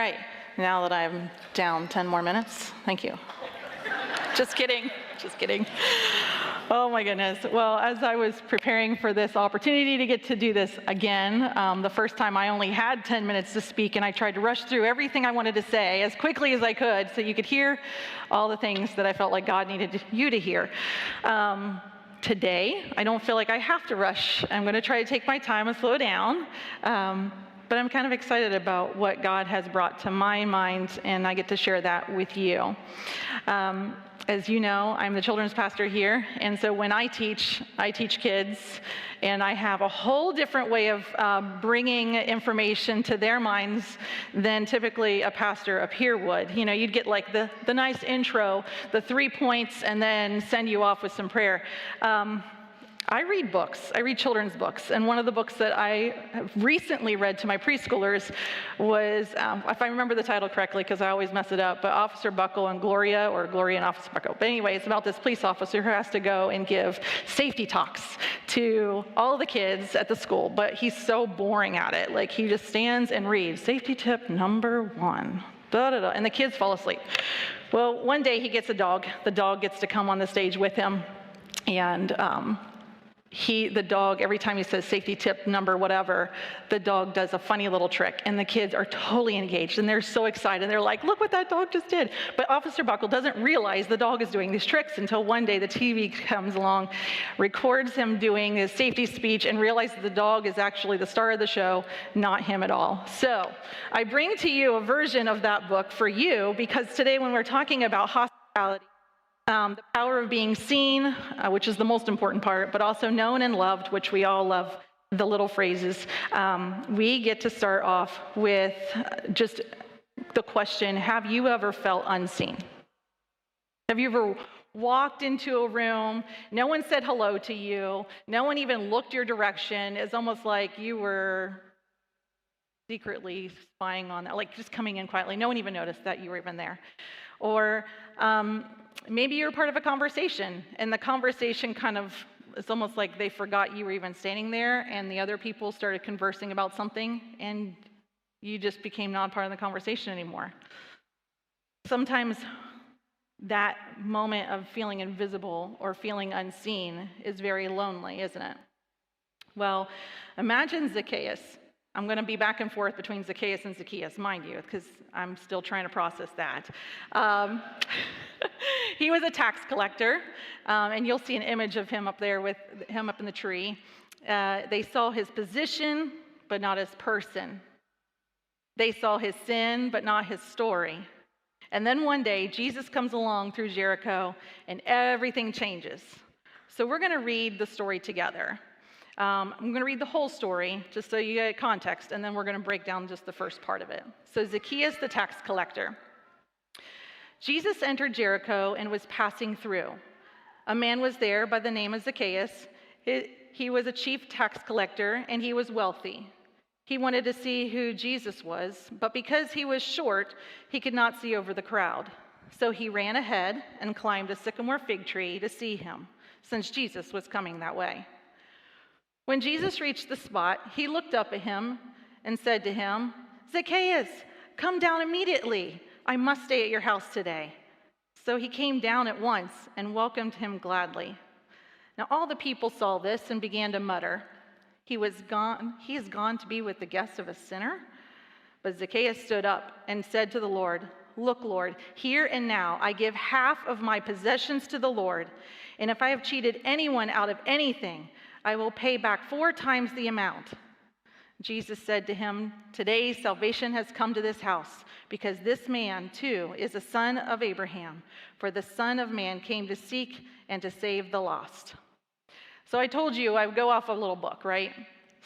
Right, now that I'm down 10 more minutes, thank you. Just kidding, just kidding. Oh my goodness. Well, as I was preparing for this opportunity to get to do this again, the first time I only had 10 minutes to speak, and I tried to rush through everything I wanted to say as quickly as I could so you could hear all the things that I felt like God needed you to hear. Today, I don't feel like I have to rush. I'm going to try to take my time and slow down. But I'm kind of excited about what God has brought to my mind, and I get to share that with you. As you know, I'm the children's pastor here, and so when I teach kids, and I have a whole different way of bringing information to their minds than typically a pastor up here would. You know, you'd get like the nice intro, the 3 points, and then send you off with some prayer. I read books. I read children's books. And one of the books that I have recently read to my preschoolers was, if I remember the title correctly, because I always mess it up, but Officer Buckle and Gloria, or Gloria and Officer Buckle. But anyway, it's about this police officer who has to go and give safety talks to all the kids at the school. But he's so boring at it. Like, he just stands and reads, safety tip number 1. Da-da-da, and the kids fall asleep. Well, one day he gets a dog. The dog gets to come on the stage with him. And the dog, every time he says safety tip number whatever, the dog does a funny little trick, and the kids are totally engaged, and they're so excited. They're like, look what that dog just did. But Officer Buckle doesn't realize the dog is doing these tricks until one day the TV comes along, records him doing his safety speech, and realizes the dog is actually the star of the show, not him at all. So I bring to you a version of that book for you, because today when we're talking about hospitality, the power of being seen, which is the most important part, but also known and loved, which we all love, the little phrases. We get to start off with just the question, have you ever felt unseen? Have you ever walked into a room, no one said hello to you, no one even looked your direction? It's almost like you were secretly spying on that, like just coming in quietly. No one even noticed that you were even there. Or maybe you're part of a conversation, and the conversation it's almost like they forgot you were even standing there, and the other people started conversing about something, and you just became not part of the conversation anymore. Sometimes that moment of feeling invisible or feeling unseen is very lonely, isn't it? Well, imagine Zacchaeus. I'm going to be back and forth between Zacchaeus and Zacchaeus, mind you, because I'm still trying to process that. He was a tax collector, and you'll see an image of him up there with him up in the tree. They saw his position, but not his person. They saw his sin, but not his story. And then one day, Jesus comes along through Jericho, and everything changes. So we're going to read the story together. I'm going to read the whole story, just so you get context, and then we're going to break down just the first part of it. So Zacchaeus, the tax collector. Jesus entered Jericho and was passing through. A man was there by the name of Zacchaeus. He was a chief tax collector, and he was wealthy. He wanted to see who Jesus was, but because he was short, he could not see over the crowd. So he ran ahead and climbed a sycamore fig tree to see him, since Jesus was coming that way. When Jesus reached the spot, he looked up at him and said to him, Zacchaeus, come down immediately. I must stay at your house today. So he came down at once and welcomed him gladly. Now all the people saw this and began to mutter, he has gone to be with the guests of a sinner? But Zacchaeus stood up and said to the Lord, look, Lord, here and now I give half of my possessions to the Lord, and if I have cheated anyone out of anything, I will pay back 4 times the amount. Jesus said to him, today salvation has come to this house, because this man too is a son of Abraham, for the Son of Man came to seek and to save the lost. So I told you I would go off a little book, right?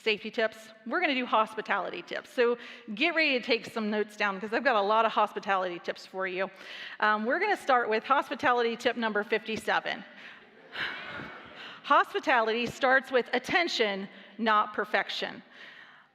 Safety tips. We're going to do hospitality tips. So get ready to take some notes down, because I've got a lot of hospitality tips for you. We're going to start with hospitality tip number 57. Hospitality starts with attention, not perfection.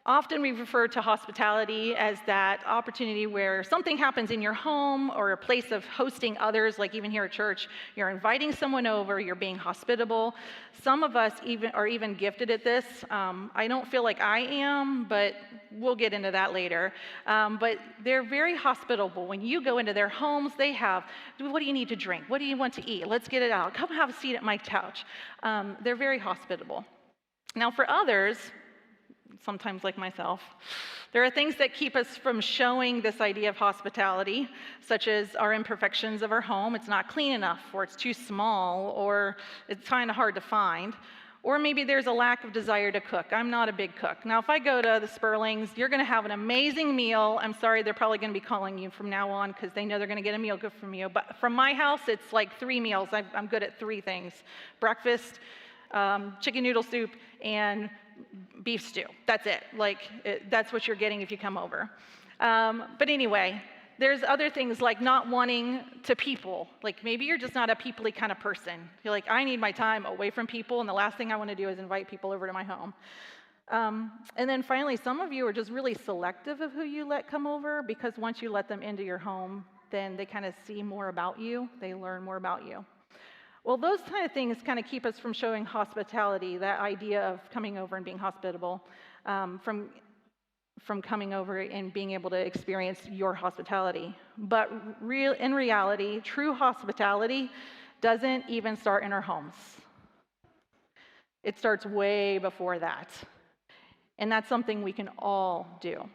Often we refer to hospitality as that opportunity where something happens in your home or a place of hosting others, like even here at church. You're inviting someone over, you're being hospitable. Some of us are even gifted at this. I don't feel like I am, but we'll get into that later. But they're very hospitable. When you go into their homes, they have, what do you need to drink? What do you want to eat? Let's get it out. Come have a seat at my couch. They're very hospitable. Now for others, sometimes like myself, there are things that keep us from showing this idea of hospitality, such as our imperfections of our home. It's not clean enough, or it's too small, or it's kind of hard to find. Or maybe there's a lack of desire to cook. I'm not a big cook. Now, if I go to the Sperlings, you're going to have an amazing meal. I'm sorry, they're probably going to be calling you from now on because they know they're going to get a meal good from you. But from my house, it's like 3 meals. I'm good at 3 things: breakfast, chicken noodle soup, and beef stew. That's it. That's what you're getting if you come over. But anyway, there's other things like not wanting to people. Like maybe you're just not a people-y kind of person. You're like, I need my time away from people, and the last thing I want to do is invite people over to my home. And then finally, some of you are just really selective of who you let come over, because once you let them into your home, then they kind of see more about you. They learn more about you. Well, those kind of things kind of keep us from showing hospitality, that idea of coming over and being hospitable, from coming over and being able to experience your hospitality. But in reality, true hospitality doesn't even start in our homes. It starts way before that. And that's something we can all do.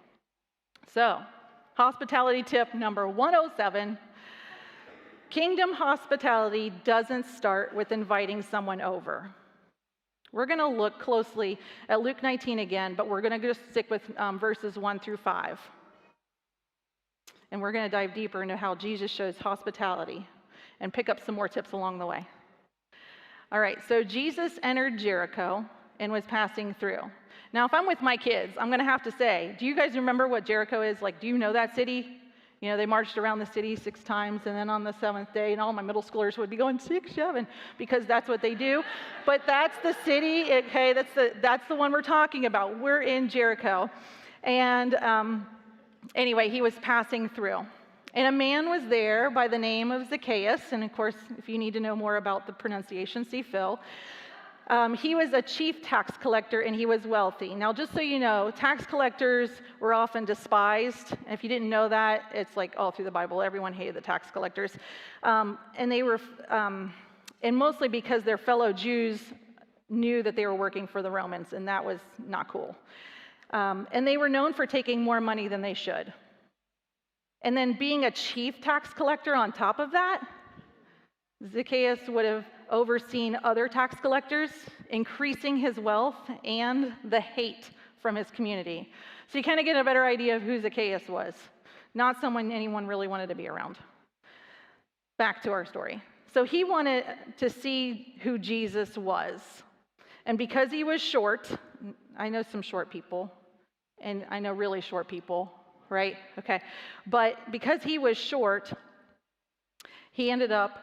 So, hospitality tip number 107. Kingdom hospitality doesn't start with inviting someone over. We're going to look closely at Luke 19 again, but we're going to just stick with verses 1 through 5. And we're going to dive deeper into how Jesus shows hospitality and pick up some more tips along the way. All right, so Jesus entered Jericho and was passing through. Now, if I'm with my kids, I'm going to have to say, do you guys remember what Jericho is? Like, do you know that city? You know, they marched around the city 6 times, and then on the 7th day, and all my middle schoolers would be going 6, 7, because that's what they do. But that's the city, okay? That's the one we're talking about. We're in Jericho. And anyway, he was passing through. And a man was there by the name of Zacchaeus. And of course, if you need to know more about the pronunciation, see Phil. He was a chief tax collector, and he was wealthy. Now, just so you know, tax collectors were often despised. If you didn't know that, it's like all through the Bible, everyone hated the tax collectors. And they were, and mostly because their fellow Jews knew that they were working for the Romans, and that was not cool. And they were known for taking more money than they should. And then being a chief tax collector on top of that, Zacchaeus would have overseen other tax collectors, increasing his wealth and the hate from his community. So you kind of get a better idea of who Zacchaeus was. Not someone anyone really wanted to be around. Back to our story. So he wanted to see who Jesus was. And because he was short, I know some short people, and I know really short people, right? Okay. But because he was short, he ended up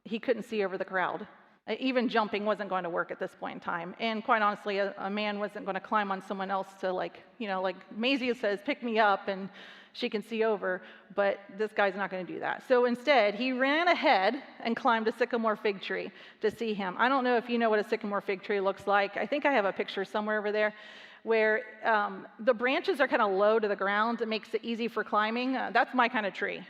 he couldn't see over the crowd. Even jumping wasn't going to work at this point in time. And quite honestly, a man wasn't going to climb on someone else to like Maisie says, pick me up and she can see over, but this guy's not going to do that. So instead, he ran ahead and climbed a sycamore fig tree to see him. I don't know if you know what a sycamore fig tree looks like. I think I have a picture somewhere over there where the branches are kind of low to the ground. It makes it easy for climbing. That's my kind of tree.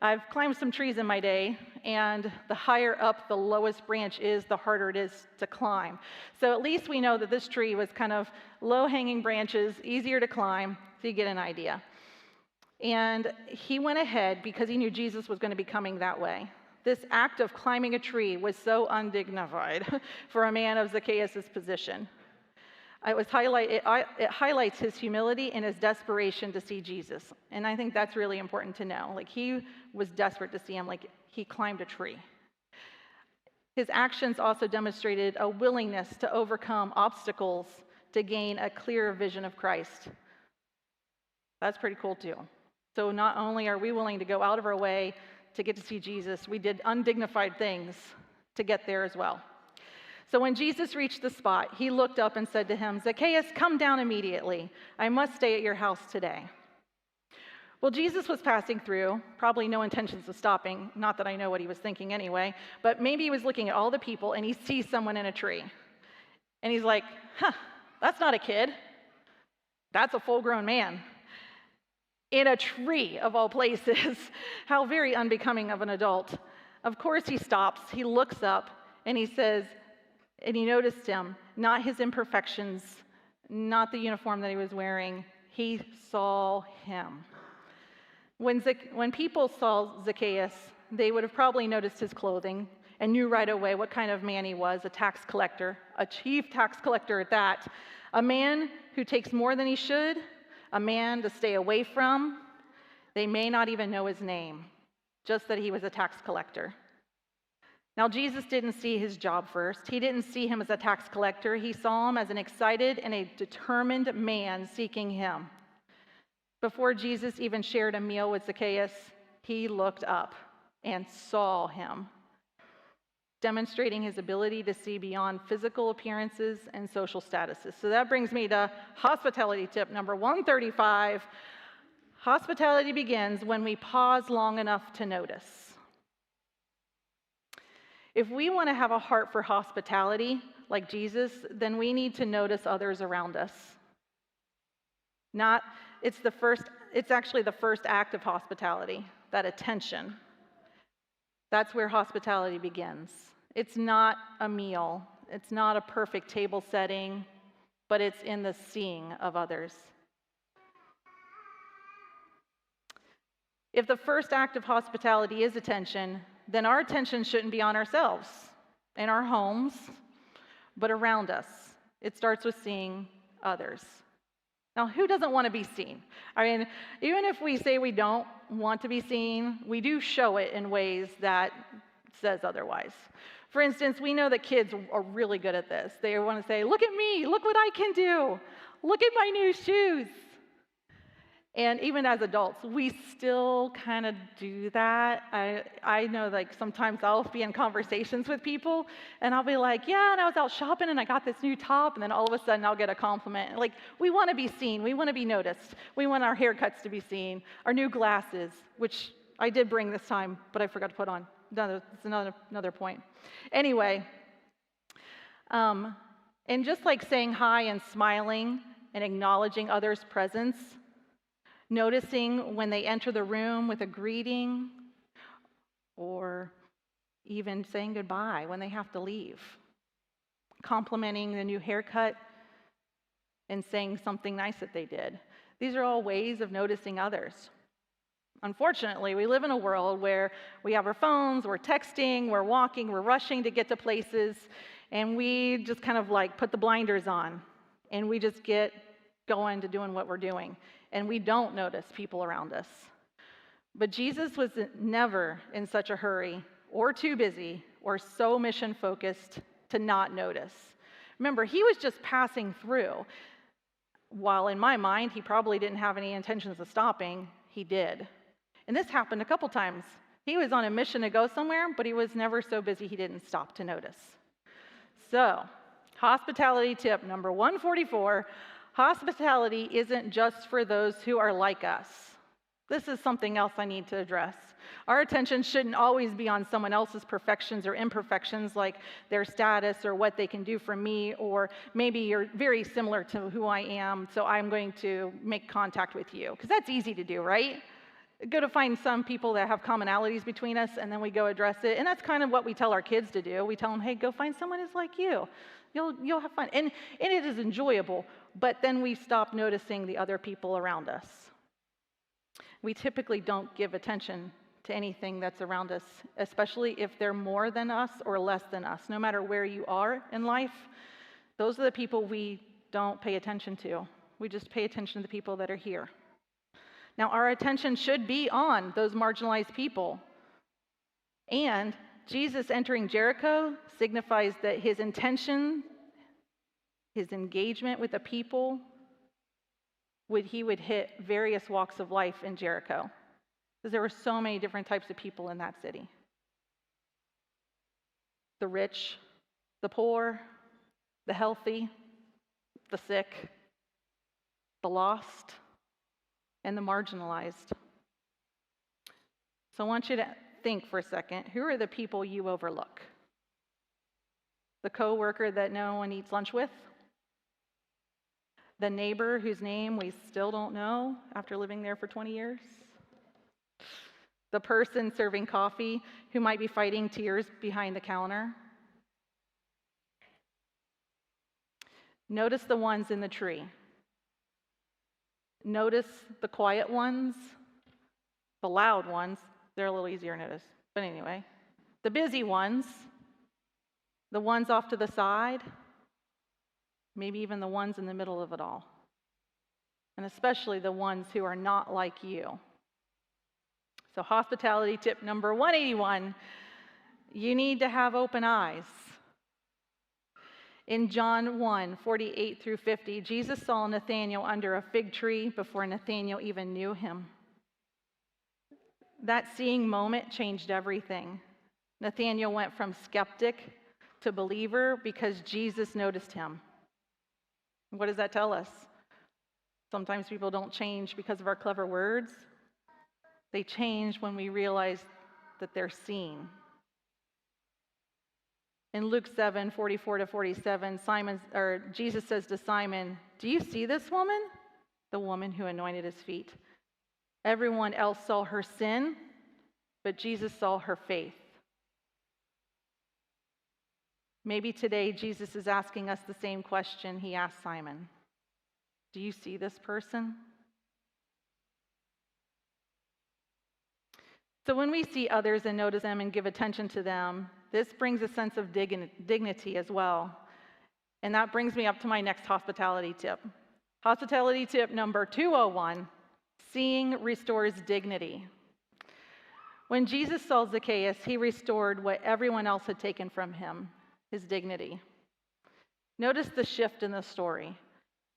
I've climbed some trees in my day, and the higher up the lowest branch is, the harder it is to climb. So at least we know that this tree was kind of low-hanging branches, easier to climb, so you get an idea. And he went ahead because he knew Jesus was going to be coming that way. This act of climbing a tree was so undignified for a man of Zacchaeus' position. It highlights his humility and his desperation to see Jesus. And I think that's really important to know. Like, he was desperate to see him, like he climbed a tree. His actions also demonstrated a willingness to overcome obstacles to gain a clearer vision of Christ. That's pretty cool too. So not only are we willing to go out of our way to get to see Jesus, we did undignified things to get there as well. So when Jesus reached the spot, he looked up and said to him, "Zacchaeus, come down immediately. I must stay at your house today." Well, Jesus was passing through, probably no intentions of stopping, not that I know what he was thinking anyway, but maybe he was looking at all the people and he sees someone in a tree. And he's like, that's not a kid. That's a full-grown man. In a tree, of all places. How very unbecoming of an adult. Of course he stops, he looks up, and he says, and he noticed him, not his imperfections, not the uniform that he was wearing. He saw him. When people saw Zacchaeus, they would have probably noticed his clothing and knew right away what kind of man he was, a tax collector, a chief tax collector at that, a man who takes more than he should, a man to stay away from. They may not even know his name, just that he was a tax collector. Now, Jesus didn't see his job first. He didn't see him as a tax collector. He saw him as an excited and a determined man seeking him. Before Jesus even shared a meal with Zacchaeus, he looked up and saw him, demonstrating his ability to see beyond physical appearances and social statuses. So that brings me to hospitality tip number 135. Hospitality begins when we pause long enough to notice. If we want to have a heart for hospitality like Jesus, then we need to notice others around us. It's actually the first act of hospitality, that attention. That's where hospitality begins. It's not a meal. It's not a perfect table setting, but it's in the seeing of others. If the first act of hospitality is attention, then our attention shouldn't be on ourselves, in our homes, but around us. It starts with seeing others. Now, who doesn't want to be seen? I mean, even if we say we don't want to be seen, we do show it in ways that says otherwise. For instance, we know that kids are really good at this. They want to say, look at me, look what I can do, look at my new shoes. And even as adults, we still kind of do that. I know, like, sometimes I'll be in conversations with people, and I'll be like, yeah, and I was out shopping, and I got this new top, and then all of a sudden I'll get a compliment. Like, we want to be seen. We want to be noticed. We want our haircuts to be seen, our new glasses, which I did bring this time, but I forgot to put on. It's another point. Anyway, and just like saying hi and smiling and acknowledging others' presence, noticing when they enter the room with a greeting, or even saying goodbye when they have to leave, complimenting the new haircut and saying something nice that they did. These are all ways of noticing others. Unfortunately, we live in a world where we have our phones, we're texting, we're walking, we're rushing to get to places, and we just kind of like put the blinders on, and we just get going to doing what we're doing, and we don't notice people around us. But Jesus was never in such a hurry or too busy or so mission-focused to not notice. Remember, he was just passing through. While in my mind, he probably didn't have any intentions of stopping, he did. And this happened a couple times. He was on a mission to go somewhere, but he was never so busy he didn't stop to notice. So, hospitality tip number 144, hospitality isn't just for those who are like us. This is something else I need to address. Our attention shouldn't always be on someone else's perfections or imperfections, like their status or what they can do for me, or maybe you're very similar to who I am, so I'm going to make contact with you. Because that's easy to do, right? Go to find some people that have commonalities between us, and then we go address it. And that's kind of what we tell our kids to do. We tell them, hey, go find someone who's like you. You'll have fun. And it is enjoyable, but then we stop noticing the other people around us. We typically don't give attention to anything that's around us, especially if they're more than us or less than us. No matter where you are in life, those are the people we don't pay attention to. We just pay attention to the people that are here. Now, our attention should be on those marginalized people. And Jesus entering Jericho signifies that his intention, his engagement with the people, he would hit various walks of life in Jericho, because there were so many different types of people in that city. The rich, the poor, the healthy, the sick, the lost, and the marginalized. So I want you to think for a second, who are the people you overlook? The coworker that no one eats lunch with? The neighbor whose name we still don't know after living there for 20 years? The person serving coffee who might be fighting tears behind the counter? Notice the ones in the tree. Notice the quiet ones, the loud ones. They're a little easier to notice. But anyway, the busy ones, the ones off to the side, maybe even the ones in the middle of it all. And especially the ones who are not like you. So hospitality tip number 181, you need to have open eyes. In John 1, 48 through 50, Jesus saw Nathanael under a fig tree before Nathanael even knew him. That seeing moment changed everything. Nathanael went from skeptic to believer because Jesus noticed him. What does that tell us? Sometimes people don't change because of our clever words. They change when we realize that they're seen. In Luke 7, 44 to 47, Jesus says to Simon, "Do you see this woman?" The woman who anointed his feet. Everyone else saw her sin, but Jesus saw her faith. Maybe today Jesus is asking us the same question he asked Simon. Do you see this person? So when we see others and notice them and give attention to them, this brings a sense of dignity as well. And that brings me up to my next hospitality tip. Hospitality tip number 201, seeing restores dignity. When Jesus saw Zacchaeus, he restored what everyone else had taken from him, his dignity. Notice the shift in the story.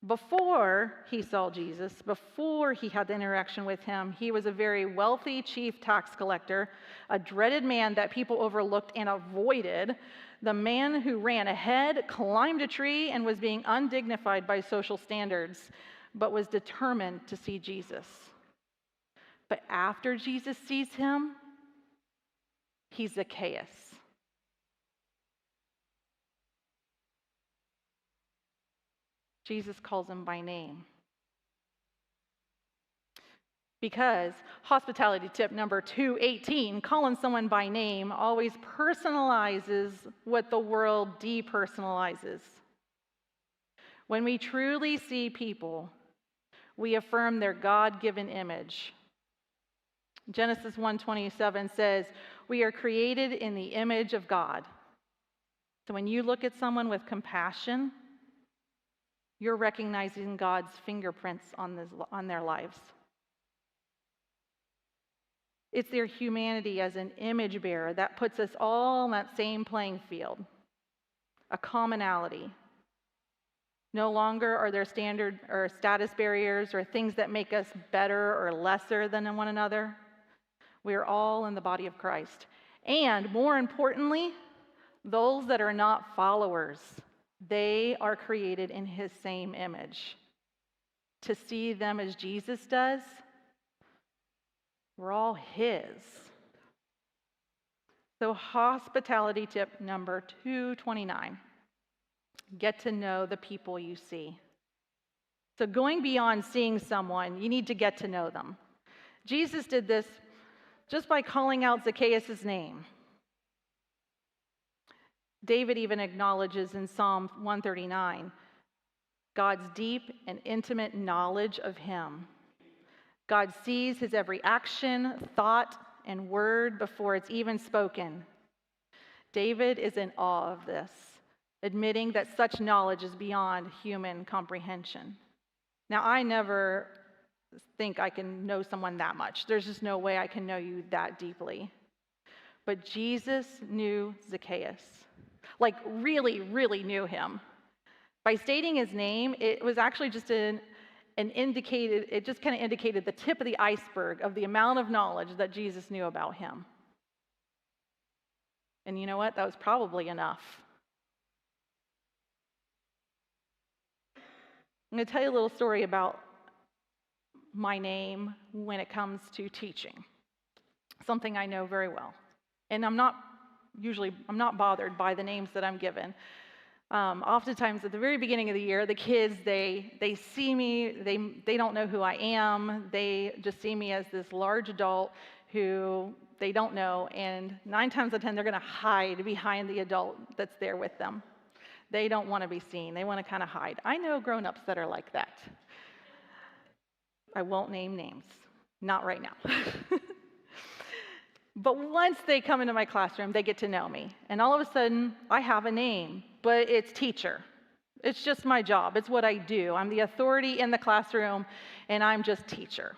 Before he saw Jesus, before he had the interaction with him, he was a very wealthy chief tax collector, a dreaded man that people overlooked and avoided, the man who ran ahead, climbed a tree, and was being undignified by social standards, but was determined to see Jesus. But after Jesus sees him, he's Zacchaeus. Jesus calls him by name. Because hospitality tip number 218, calling someone by name always personalizes what the world depersonalizes. When we truly see people, we affirm their God-given image. Genesis 1:27 says, "We are created in the image of God." So when you look at someone with compassion, you're recognizing God's fingerprints on their lives. It's their humanity as an image bearer that puts us all on that same playing field, a commonality. No longer are there standard or status barriers or things that make us better or lesser than one another. We are all in the body of Christ. And more importantly, those that are not followers, they are created in his same image. To see them as Jesus does, we're all his. So hospitality tip number 229, get to know the people you see. So going beyond seeing someone, you need to get to know them. Jesus did this just by calling out Zacchaeus' name. David even acknowledges in Psalm 139 God's deep and intimate knowledge of him. God sees his every action, thought, and word before it's even spoken. David is in awe of this, admitting that such knowledge is beyond human comprehension. Now, I never think I can know someone that much. There's just no way I can know you that deeply. But Jesus knew Zacchaeus. Like really, really knew him. By stating his name, it was actually just it just kind of indicated the tip of the iceberg of the amount of knowledge that Jesus knew about him. And you know what? That was probably enough. I'm going to tell you a little story about my name when it comes to teaching, something I know very well. And I'm not bothered by the names that I'm given. Oftentimes at the very beginning of the year, the kids, they see me, they don't know who I am. They just see me as this large adult who they don't know, and 9 times out of 10, they're going to hide behind the adult that's there with them. They don't want to be seen. They want to kind of hide. I know grown-ups that are like that. I won't name names. Not right now. But once they come into my classroom, they get to know me. And all of a sudden, I have a name, but it's teacher. It's just my job. It's what I do. I'm the authority in the classroom, and I'm just teacher.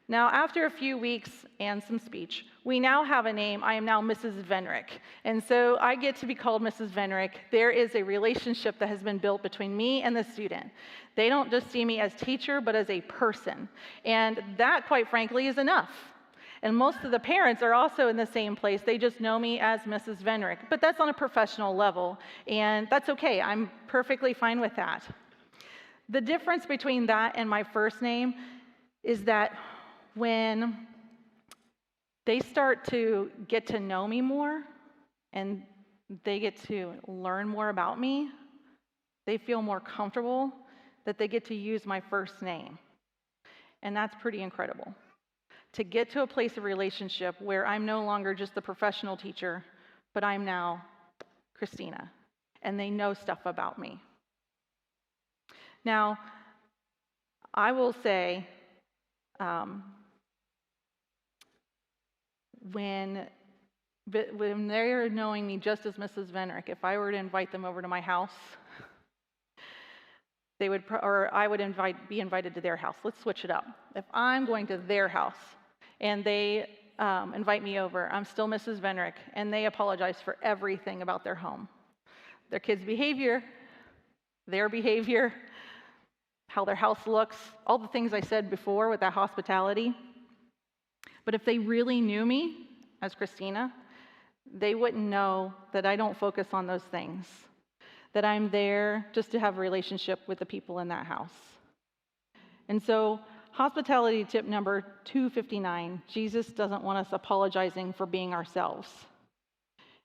Now, after a few weeks and some speech, we now have a name. I am now Mrs. Venrick. And so I get to be called Mrs. Venrick. There is a relationship that has been built between me and the student. They don't just see me as teacher, but as a person. And that, quite frankly, is enough. And most of the parents are also in the same place. They just know me as Mrs. Venrick. But that's on a professional level, and that's okay. I'm perfectly fine with that. The difference between that and my first name is that when they start to get to know me more and they get to learn more about me, they feel more comfortable that they get to use my first name. And that's pretty incredible. To get to a place of relationship where I'm no longer just the professional teacher, but I'm now Christina, and they know stuff about me. Now, I will say, when they're knowing me just as Mrs. Venrick, if I were to invite them over to my house, I would be invited to their house. Let's switch it up. If I'm going to their house and they invite me over, I'm still Mrs. Venrick, and they apologize for everything about their home. Their kids' behavior, their behavior, how their house looks, all the things I said before with that hospitality. But if they really knew me as Christina, they wouldn't know that I don't focus on those things, that I'm there just to have a relationship with the people in that house. And so, hospitality tip number 259, Jesus doesn't want us apologizing for being ourselves.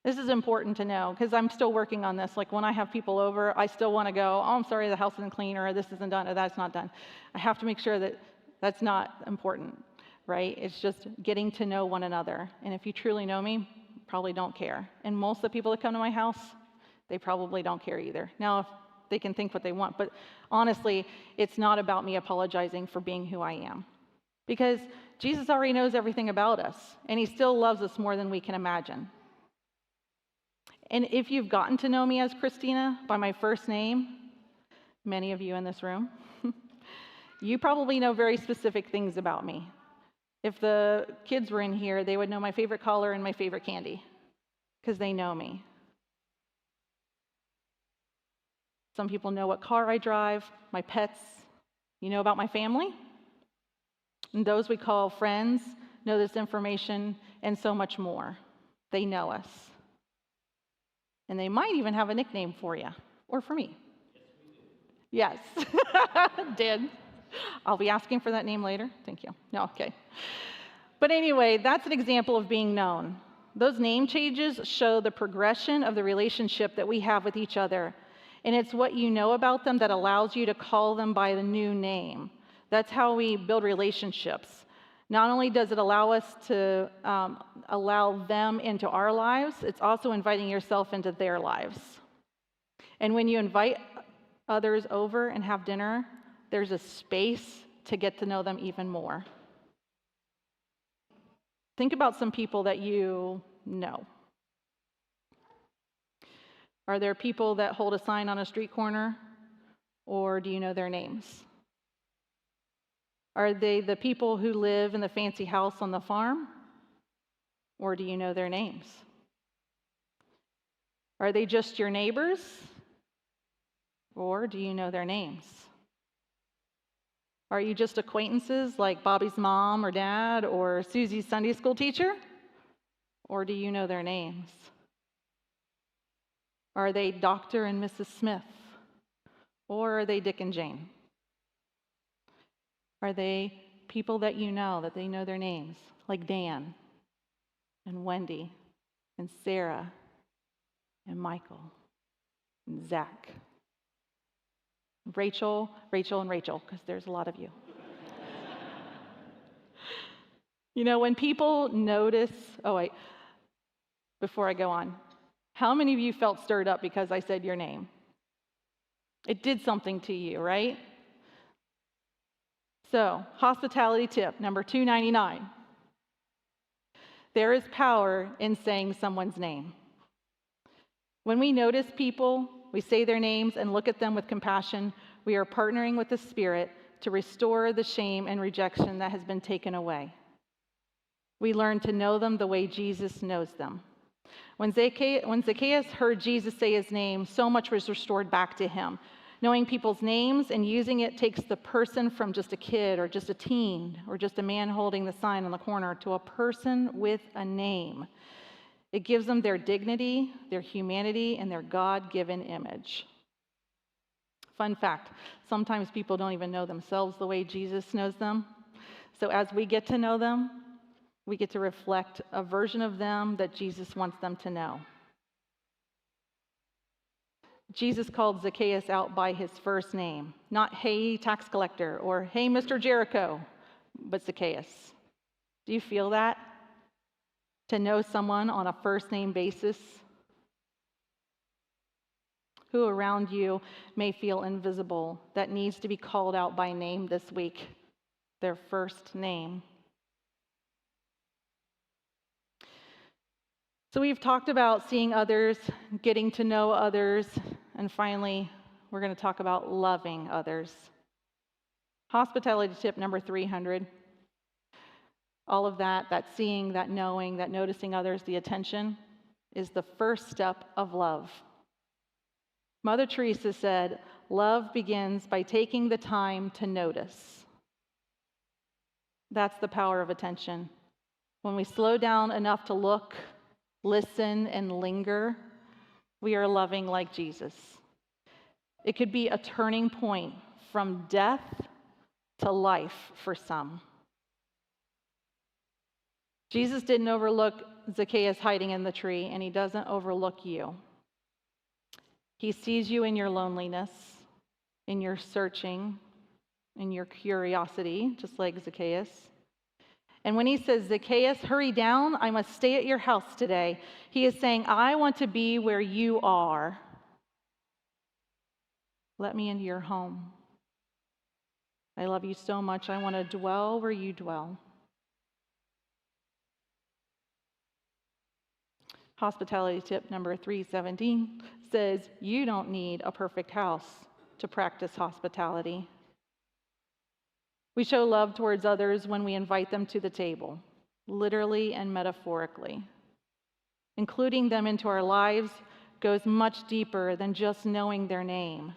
This is important to know because I'm still working on this. Like when I have people over, I still want to go, oh, I'm sorry, the house isn't clean, or this isn't done, or that's not done. I have to make sure that that's not important, right? It's just getting to know one another. And if you truly know me, probably don't care. And most of the people that come to my house, they probably don't care either. Now, if they can think what they want, but honestly, it's not about me apologizing for being who I am. Because Jesus already knows everything about us, and he still loves us more than we can imagine. And if you've gotten to know me as Christina by my first name, many of you in this room, you probably know very specific things about me. If the kids were in here, they would know my favorite color and my favorite candy, because they know me. Some people know what car I drive, my pets. You know about my family? And those we call friends know this information and so much more. They know us. And they might even have a nickname for you, or for me. Yes, did. I'll be asking for that name later. Thank you. No, okay. But anyway, that's an example of being known. Those name changes show the progression of the relationship that we have with each other. And it's what you know about them that allows you to call them by the new name. That's how we build relationships. Not only does it allow us to allow them into our lives, it's also inviting yourself into their lives. And when you invite others over and have dinner, there's a space to get to know them even more. Think about some people that you know. Are there people that hold a sign on a street corner, or do you know their names? Are they the people who live in the fancy house on the farm, or do you know their names? Are they just your neighbors, or do you know their names? Are you just acquaintances like Bobby's mom or dad or Susie's Sunday school teacher, or do you know their names? Are they Dr. and Mrs. Smith, or are they Dick and Jane? Are they people that you know, that they know their names, like Dan and Wendy and Sarah and Michael and Zach? Rachel, and Rachel, because there's a lot of you. When people notice, before I go on, how many of you felt stirred up because I said your name? It did something to you, right? So, hospitality tip number 299. There is power in saying someone's name. When we notice people, we say their names and look at them with compassion, we are partnering with the Spirit to restore the shame and rejection that has been taken away. We learn to know them the way Jesus knows them. When Zacchaeus heard Jesus say his name, so much was restored back to him. Knowing people's names and using it takes the person from just a kid or just a teen or just a man holding the sign on the corner to a person with a name. It gives them their dignity, their humanity, and their God-given image. Fun fact, sometimes people don't even know themselves the way Jesus knows them. So as we get to know them, we get to reflect a version of them that Jesus wants them to know. Jesus called Zacchaeus out by his first name, not "Hey, tax collector," or "Hey, Mr. Jericho," but Zacchaeus. Do you feel that? To know someone on a first name basis? Who around you may feel invisible, that needs to be called out by name this week? Their first name. So we've talked about seeing others, getting to know others, and finally, we're going to talk about loving others. Hospitality tip number 300. All of that seeing, that knowing, that noticing others, the attention, is the first step of love. Mother Teresa said, "Love begins by taking the time to notice." That's the power of attention. When we slow down enough to look, listen, and linger, we are loving like Jesus. It could be a turning point from death to life for some. Jesus didn't overlook Zacchaeus hiding in the tree, and he doesn't overlook you. He sees you in your loneliness, in your searching, in your curiosity, just like Zacchaeus. And when he says, "Zacchaeus, hurry down, I must stay at your house today," he is saying, "I want to be where you are. Let me into your home. I love you so much, I want to dwell where you dwell." Hospitality tip number 317 says, you don't need a perfect house to practice hospitality. We show love towards others when we invite them to the table, literally and metaphorically. Including them into our lives goes much deeper than just knowing their name.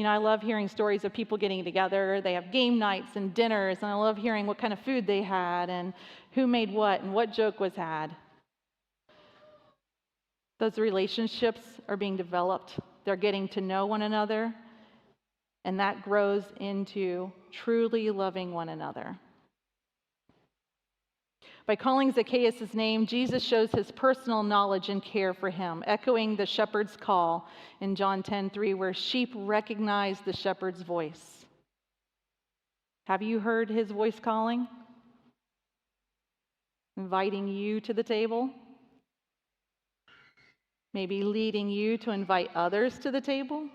I love hearing stories of people getting together. They have game nights and dinners, and I love hearing what kind of food they had and who made what and what joke was had. Those relationships are being developed. They're getting to know one another, and that grows into truly loving one another. By calling Zacchaeus' name, Jesus shows his personal knowledge and care for him, echoing the shepherd's call in John 10:3, where sheep recognize the shepherd's voice. Have you heard his voice calling? Inviting you to the table? Maybe leading you to invite others to the table?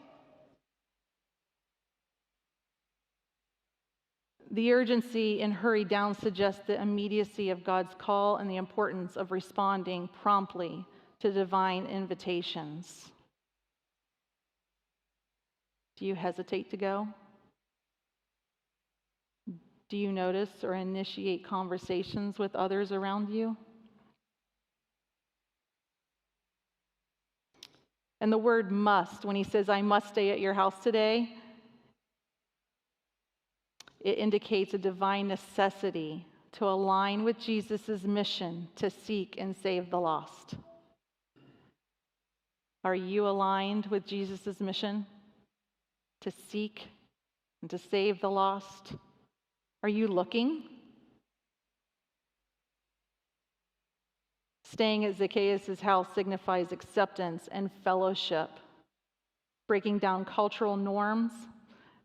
The urgency in hurry down suggests the immediacy of God's call and the importance of responding promptly to divine invitations. Do you hesitate to go? Do you notice or initiate conversations with others around you? And the word must, when he says, "I must stay at your house today," it indicates a divine necessity to align with Jesus' mission to seek and save the lost. Are you aligned with Jesus' mission to seek and to save the lost? Are you looking? Staying at Zacchaeus' house signifies acceptance and fellowship, breaking down cultural norms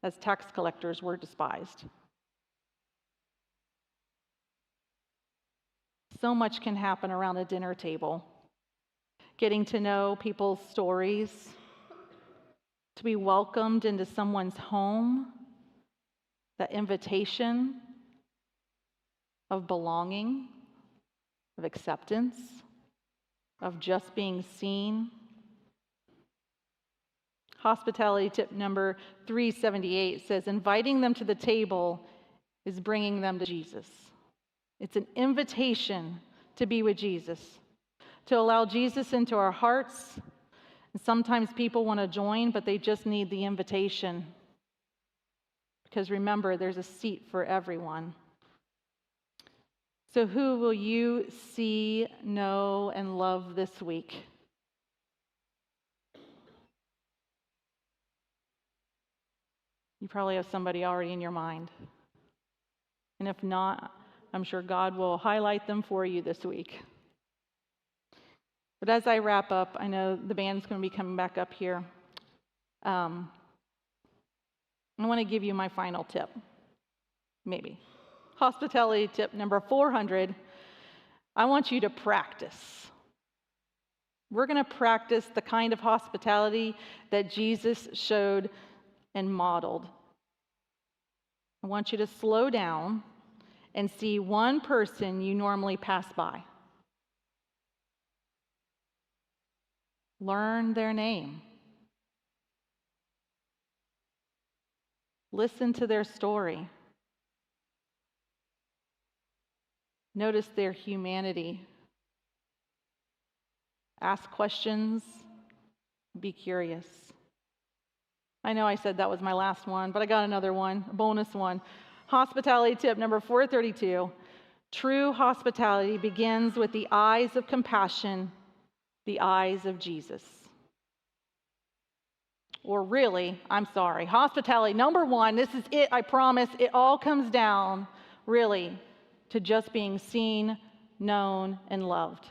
as tax collectors were despised. So much can happen around a dinner table. Getting to know people's stories, to be welcomed into someone's home, that invitation of belonging, of acceptance, of just being seen. Hospitality tip number 378 says, inviting them to the table is bringing them to Jesus. It's an invitation to be with Jesus, to allow Jesus into our hearts. And sometimes people want to join, but they just need the invitation. Because remember, there's a seat for everyone. So who will you see, know, and love this week? You probably have somebody already in your mind. And if not, I'm sure God will highlight them for you this week. But as I wrap up, I know the band's going to be coming back up here. I want to give you my final tip, maybe. Hospitality tip number 400. I want you to practice. We're going to practice the kind of hospitality that Jesus showed and modeled. I want you to slow down and see one person you normally pass by. Learn their name. Listen to their story. Notice their humanity. Ask questions. Be curious. I know I said that was my last one, but I got another one, a bonus one. Hospitality tip number 432. True hospitality begins with the eyes of compassion, the eyes of Jesus. Or really, I'm sorry, hospitality number 1, this is it, I promise, it all comes down, really, to just being seen, known, and loved.